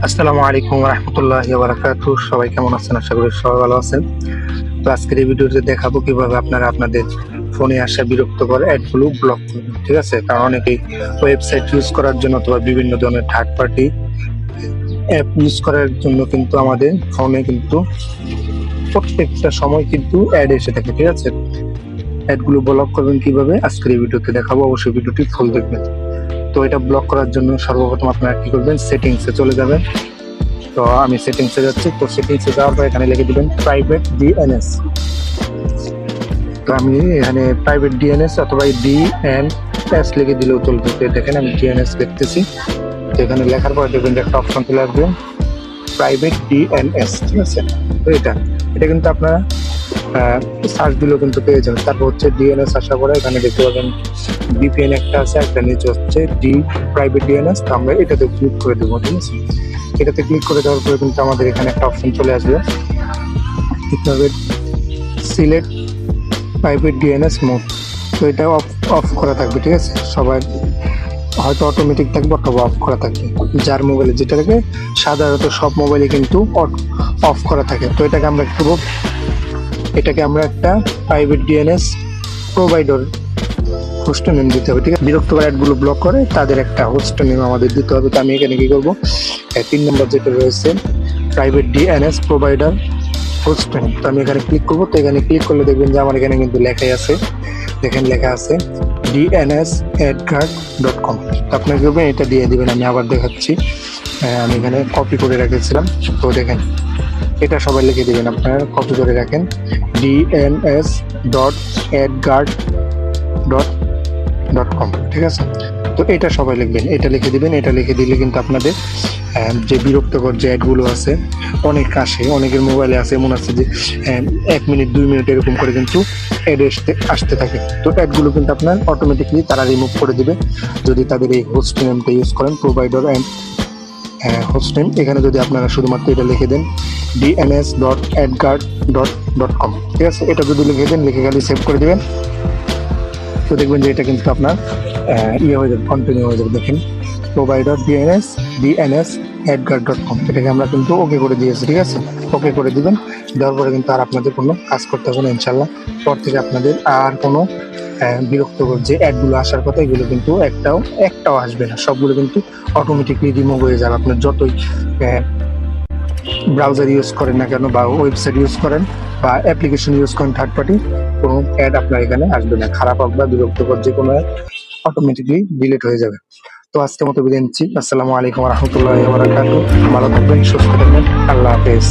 আসসালামু আলাইকুম রহমতুল্লাহি ওয়া বারাকাতুহু। সবাই কেমন আছেন? আশা করি সবাই ভালো আছেন। তো আজকের এই ভিডিওতে দেখাবো কিভাবে আপনারা আপনাদের ফোনে আসা বিরক্তকর অ্যাডগুলো ব্লক করবেন। ঠিক আছে, কারণ অনেকেই ওয়েবসাইট ইউজ করার জন্য অথবা বিভিন্ন ধরনের থার্ড পার্টি অ্যাপ ইউজ করার জন্য কিন্তু আমাদের ফোনে কিন্তু প্রত্যেকটা সময় কিন্তু অ্যাড এসে থাকে। ঠিক আছে, অ্যাডগুলো ব্লক করবেন কিভাবে আজকের এই ভিডিওতে দেখাবো। অবশ্যই ভিডিওটি ফুল দেখবেন। তো এটা ব্লক করার জন্য সর্বপ্রথম আপনারা কি করবেন, সেটিংসে চলে যাবেন। তো আমি সেটিংসে যাচ্ছি। তো সেটিংসে যাওয়ার পর এখানে লিখে দিবেন প্রাইভেট ডিএনএস। তো আমি এখানে প্রাইভেট ডিএনএস অথবা ডিএনএস লিখে দিলেও চলবে। দেখেন আমি ডিএনএস লিখতেছি। তো এখানে লেখার পর দেখবেন যে একটা অপশন চলে আসবে প্রাইভেট ডিএনএস। ঠিক আছে, তো এটা কিন্তু আপনারা সার্চ দিলেও কিন্তু পেয়ে যাবেন। তারপর হচ্ছে ডিএনএস আসার পরে এখানে দেখতে পাবেন ভিপিএন একটা আছে, একটা নিচে হচ্ছে প্রাইভেট ডিএনএস। তো আমরা এটাতে ক্লিক করে দেবো। ঠিক আছে, এটাতে ক্লিক করে দেওয়ার পরে কিন্তু আমাদের এখানে একটা অপশন চলে আসবে, সিলেক্ট প্রাইভেট ডিএনএস মোড। তো এটা অফ করা থাকবে। ঠিক আছে, সবাই হয়তো অটোমেটিক থাকবে অথবা অফ করা থাকবে, যার মোবাইলে যেটা থাকে। সাধারণত সব মোবাইলে কিন্তু অফ করা থাকে। তো এটাকে আমরা একটা private DNS provider host name দিতে হবে। ঠিক আছে, বিরক্তকর অ্যাডগুলো ব্লক করে তাদের একটা হোস্ট নেম আমাদের দিতে হবে। তো আমি এখানে কি করবো, 3 নম্বর যেটা রয়েছে private DNS provider host name. তো আমি এখানে ক্লিক করবো। তো এখানে ক্লিক করলে দেখবেন যে আমার এখানে কিন্তু লেখাই আছে, দেখেন লেখা আছে dnsadguard.com। তো আপনার কি করবেন, এটা দিয়ে দিবেন। আমি আবার দেখাচ্ছি, আমি এখানে কপি করে রেখেছিলাম। তো দেখেন এটা সবাই লিখে দিবেন, আপনারা কপি করে রাখেন dns.adguard.com। ঠিক আছে, তো এটা সবাই লিখবেন, এটা লিখে দিবেন। এটা লিখে দিলে কিন্তু আপনাদের যে বিরক্তকর যে অ্যাডগুলো আছে অনেক আসে, অনেকের মোবাইলে আছে, এমন আছে যে 1 মিনিট 2 মিনিট এরকম করে কিন্তু অ্যাড আসতে থাকে। তো অ্যাডগুলো কিন্তু আপনার অটোমেটিকলি তারা রিমুভ করে দিবে যদি তাদের এই হোস্ট নেমটা ইউজ করেন, প্রোভাইডার অ্যান্ড হোস্ট নেম। এখানে যদি আপনারা শুধুমাত্র এটা লিখে দেন dns.adguard.com। ঠিক আছে, এটা যদি লিখে দেন, লিখে গেলে সেভ করে দিবেন। তো দেখবেন যে এটা কিন্তু আপনার হয়ে যাবে, কন্টিনিউ হয়ে যাবে। দেখেন প্রোভাইডার dns@adguard.com, এটাকে আমরা কিন্তু ওকে করে দিয়েছি। ঠিক আছে, ওকে করে দিবেন। দেওয়ার পরে কিন্তু আর আপনাদের কোনো কাজ করতে হবে না ইনশাল্লাহ। পর থেকে আপনাদের আর কোনো বিরক্তকর যে অ্যাডগুলো আসার কথা এগুলো কিন্তু একটাও আসবে না, সবগুলো কিন্তু অটোমেটিকলি রিমুভ হয়ে যাবে। আপনার যতই ব্রাউজার ইউজ করেন না কেন বা ওয়েবসাইট ইউজ করেন বা অ্যাপ্লিকেশন ইউজ করেন থার্ড পার্টি, কোনো অ্যাড আপনার এখানে আসবে না। খারাপ হোক বা বিরক্তকর যে কোনো অ্যাড অটোমেটিকলি ডিলিট হয়ে যাবে। তো আজকের মতো বিদায় নিচ্ছি। আসসালামু আলাইকুম রহমতুল্লাহি ওয়া বারাকাতুহু। ভালো থাকবেন, সুস্থ থাকবেন, আল্লাহ হাফেজ।